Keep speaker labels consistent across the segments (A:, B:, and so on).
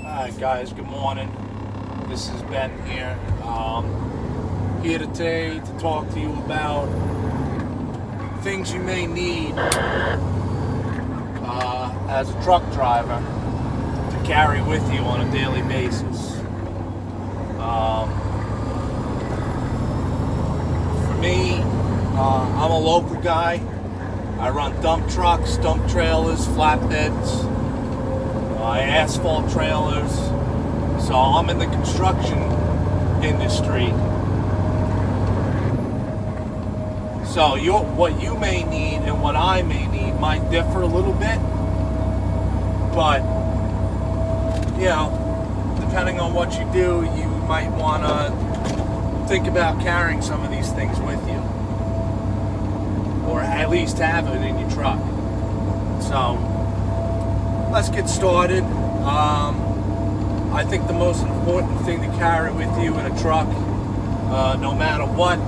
A: Alright guys, good morning. This is Ben here. Here today to talk to you about things you may need as a truck driver to carry with you on a daily basis. For me, I'm a local guy. I run dump trucks, dump trailers, flatbeds, asphalt trailers. So I'm in the construction industry. So what you may need and what I may need might differ a little bit. But, depending on what you do, you might want to think about carrying some of these things with you. Or at least have it in your truck. So, let's get started. I think the most important thing to carry with you in a truck, no matter what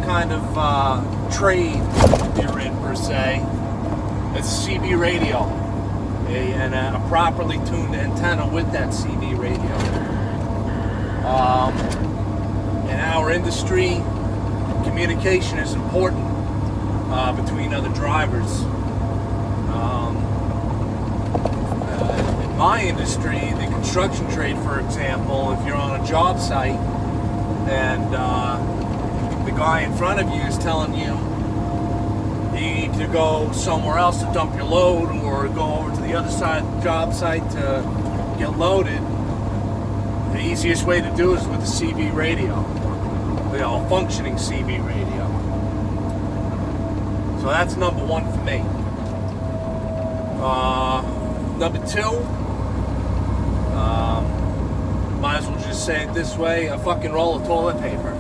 A: kind of trade you're in per se, is a CB radio, and a properly tuned antenna with that CB radio. In our industry, communication is important between other drivers. In my industry, the construction trade, for example, if you're on a job site and the guy in front of you is telling you need to go somewhere else to dump your load or go over to the other side of the job site to get loaded, the easiest way to do it is with a CB radio, a functioning CB radio. So that's number one for me. Number two, might as well just say it this way, a fucking roll of toilet paper.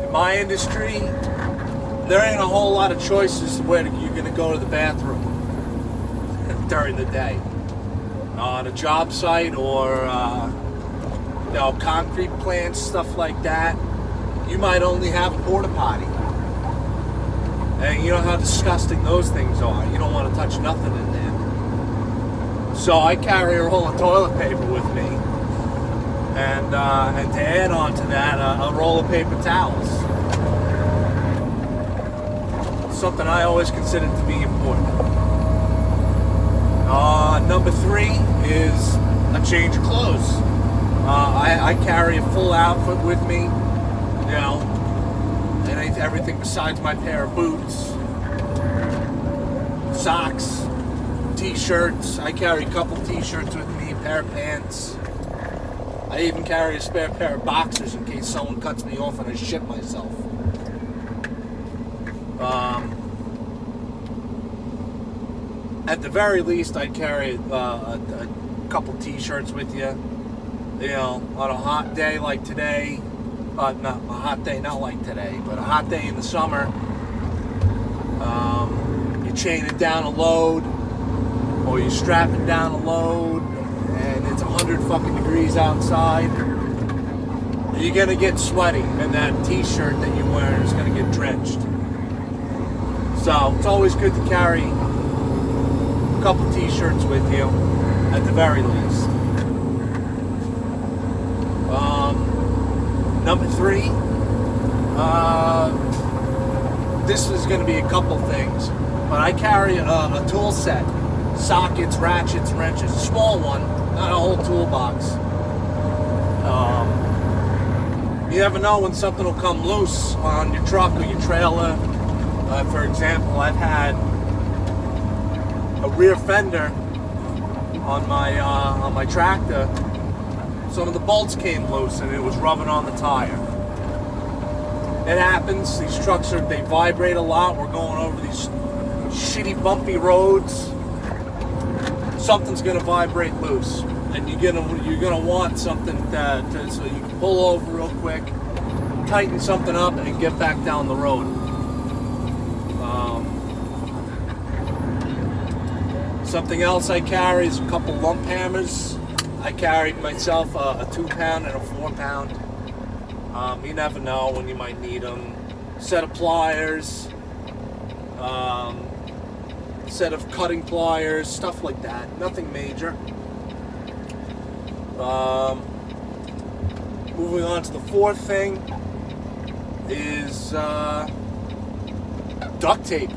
A: In my industry, there ain't a whole lot of choices where you're going to go to the bathroom during the day. On a job site or concrete plants, stuff like that, you might only have a porta potty. And you know how disgusting those things are. You don't want to touch nothing in there. So I carry a roll of toilet paper with me. And to add on to that, a roll of paper towels. Something I always considered to be important. Number three is a change of clothes. I carry a full outfit with me. And everything besides my pair of boots, socks, t-shirts. I carry a couple t-shirts with me, a pair of pants. I even carry a spare pair of boxers in case someone cuts me off and I shit myself. At the very least, I'd carry a couple t-shirts with you. On a hot day like today. Not a hot day, not like today, but a hot day in the summer. You're chaining down a load, or you're strapping down a load, and it's 100 fucking degrees outside. You're gonna get sweaty, and that t-shirt that you're wearing is gonna get drenched. So it's always good to carry a couple t-shirts with you, at the very least. Number three, this is going to be a couple things, but I carry a tool set, sockets, ratchets, wrenches, a small one, not a whole toolbox. You never know when something will come loose on your truck or your trailer. For example, I've had a rear fender on my tractor. Some of the bolts came loose and it was rubbing on the tire. It happens. These trucks they vibrate a lot. We're going over these shitty bumpy roads. Something's gonna vibrate loose, and you're gonna want something so you can pull over real quick, tighten something up, and get back down the road. Something else I carry is a couple lump hammers. I carried myself a 2-pound and a 4-pound. You never know when you might need them. Set of pliers, set of cutting pliers, stuff like that. Nothing major. Moving on to the fourth thing is duct tape,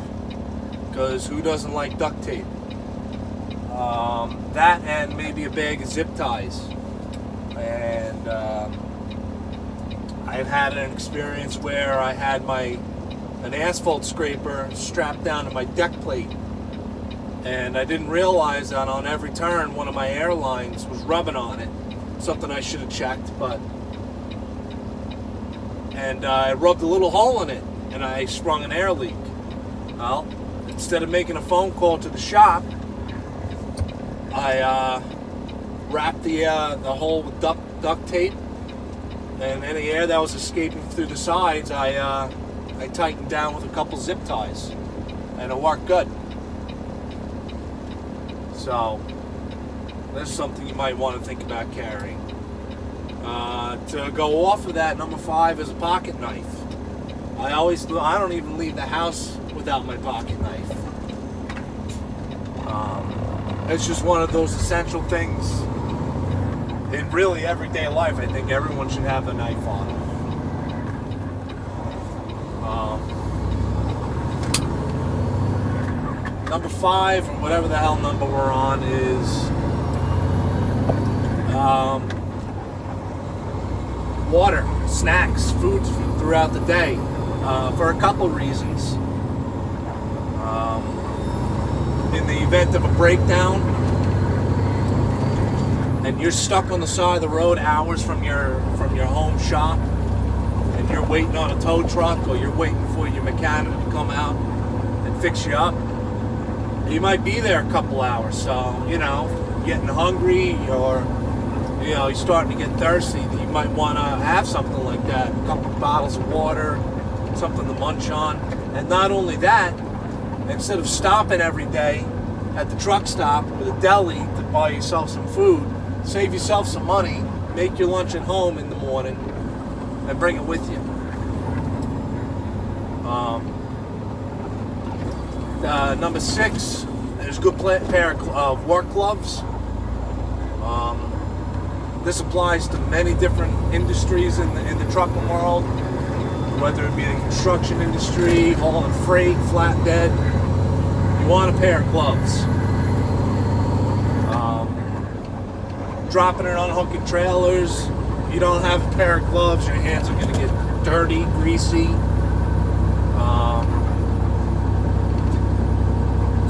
A: because who doesn't like duct tape? That and maybe a bag of zip ties. And I've had an experience where I had an asphalt scraper strapped down to my deck plate, and I didn't realize that on every turn one of my air lines was rubbing on it. Something I should have checked, and I rubbed a little hole in it, and I sprung an air leak. Well, instead of making a phone call to the shop, I wrapped the hole with duct tape, and any air that was escaping through the sides, I tightened down with a couple zip ties, and it worked good. So that's something you might want to think about carrying. To go off of that, number 5 is a pocket knife. I don't even leave the house without my pocket knife. It's just one of those essential things in really everyday life. I think everyone should have a knife on them. Number 5, or whatever the hell number we're on, is water, snacks, food throughout the day, for a couple reasons. In the event of a breakdown and you're stuck on the side of the road hours from your home shop, and you're waiting on a tow truck, or you're waiting for your mechanic to come out and fix you up, you might be there a couple hours. So, getting hungry, or you're starting to get thirsty, you might want to have something like that, a couple of bottles of water, something to munch on. And not only that, instead of stopping every day at the truck stop with a deli to buy yourself some food, save yourself some money, make your lunch at home in the morning, and bring it with you. Number 6, there's a good pair of work gloves. This applies to many different industries in the trucking world, whether it be the construction industry, hauling freight, flatbed. You want a pair of gloves. Dropping and unhooking trailers, if you don't have a pair of gloves, your hands are going to get dirty, greasy.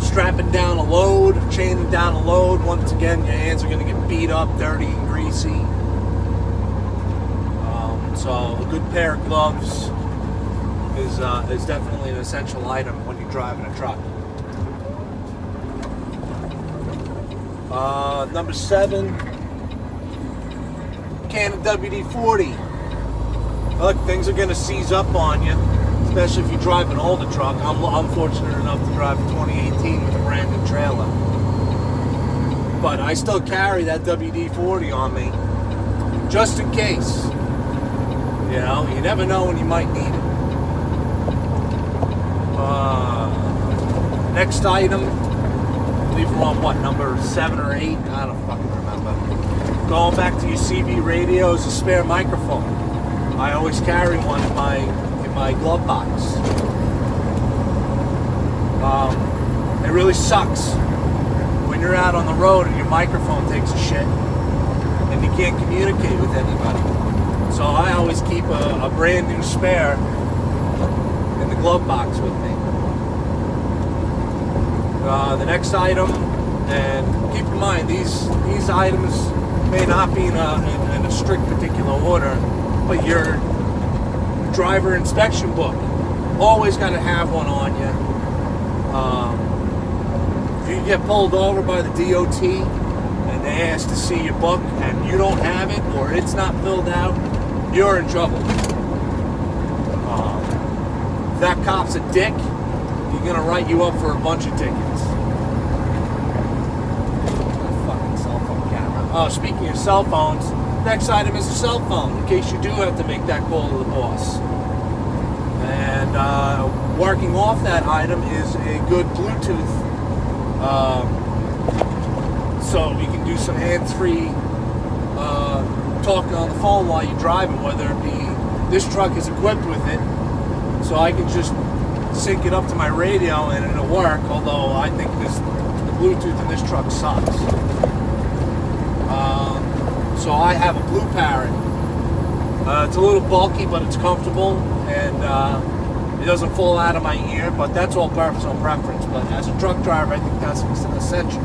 A: Strapping down a load, chaining down a load, once again, your hands are going to get beat up, dirty, and greasy. So a good pair of gloves is definitely an essential item when you're driving a truck. Number 7, can of WD-40. Look, things are going to seize up on you, especially if you drive an older truck. I'm fortunate enough to drive a 2018 with a brand new trailer. But I still carry that WD-40 on me, just in case. You never know when you might need it. Next item, I believe we're on number 7 or 8? I don't fucking remember. Going back to your CB radios, a spare microphone. I always carry one in my glove box. It really sucks when you're out on the road and your microphone takes a shit and you can't communicate with anybody. So I always keep a brand new spare in the glove box with me. The next item, and keep in mind these items may not be in a strict particular order, but your driver inspection book, always got to have one on you. If you get pulled over by the DOT and they ask to see your book and you don't have it, or it's not filled out, you're in trouble. If that cop's a dick, he's gonna write you up for a bunch of tickets. Fucking cell phone camera. Oh, speaking of cell phones, next item is a cell phone, in case you do have to make that call to the boss. And working off that item is a good Bluetooth So you can do some hands-free talking on the phone while you're driving, whether it be this truck is equipped with it, so I can just sync it up to my radio and it'll work, although I think the Bluetooth in this truck sucks. So I have a Blue Parrot. It's a little bulky, but it's comfortable, and it doesn't fall out of my ear, but that's all personal preference. But as a truck driver, I think that's essential.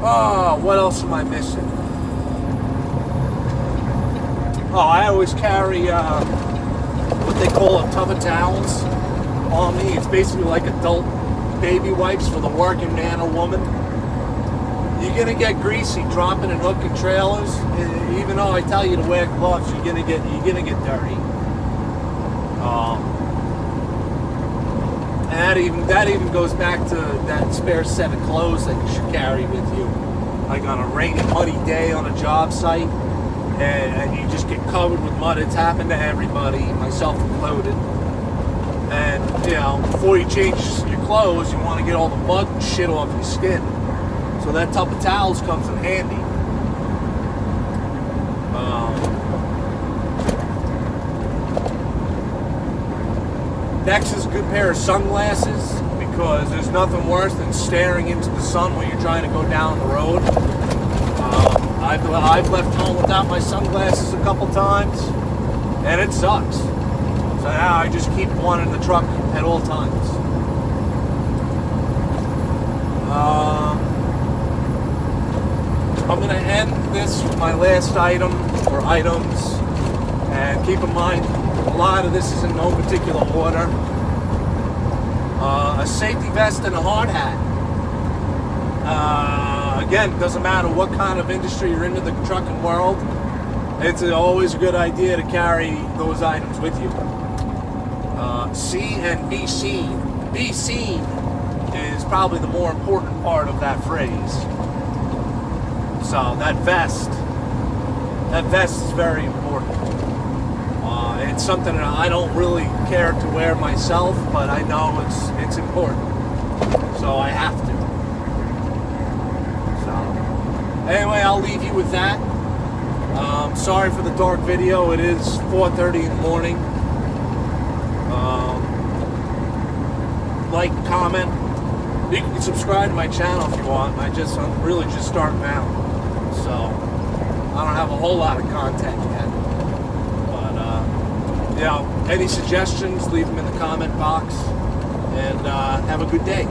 A: Oh, what else am I missing? Oh, I always carry what they call a tub of towels on me. It's basically like adult baby wipes for the working man or woman. You're gonna get greasy dropping and hooking trailers. Even though I tell you to wear gloves, you're gonna get dirty. And that even goes back to that spare set of clothes that you should carry with you, like on a rainy, muddy day on a job site, and you just get covered with mud. It's happened to everybody, myself included. And before you change your clothes, you want to get all the mud and shit off your skin. So that tub of towels comes in handy. Next is a good pair of sunglasses, because there's nothing worse than staring into the sun when you're trying to go down the road. I've left home without my sunglasses a couple times, and it sucks. So now I just keep one in the truck at all times. I'm going to end this with my last item, or items, and keep in mind, a lot of this is in no particular order. A safety vest and a hard hat. Again, it doesn't matter what kind of industry you're into, the trucking world, it's always a good idea to carry those items with you. See and be seen. Be seen is probably the more important part of that phrase. So that vest is very important. It's something that I don't really care to wear myself, but I know it's important, so I have to. So anyway, I'll leave you with that. Sorry for the dark video. It is 4:30 in the morning. Like, comment. You can subscribe to my channel if you want. I'm really just starting out, so I don't have a whole lot of content yet. Any suggestions, leave them in the comment box, and have a good day.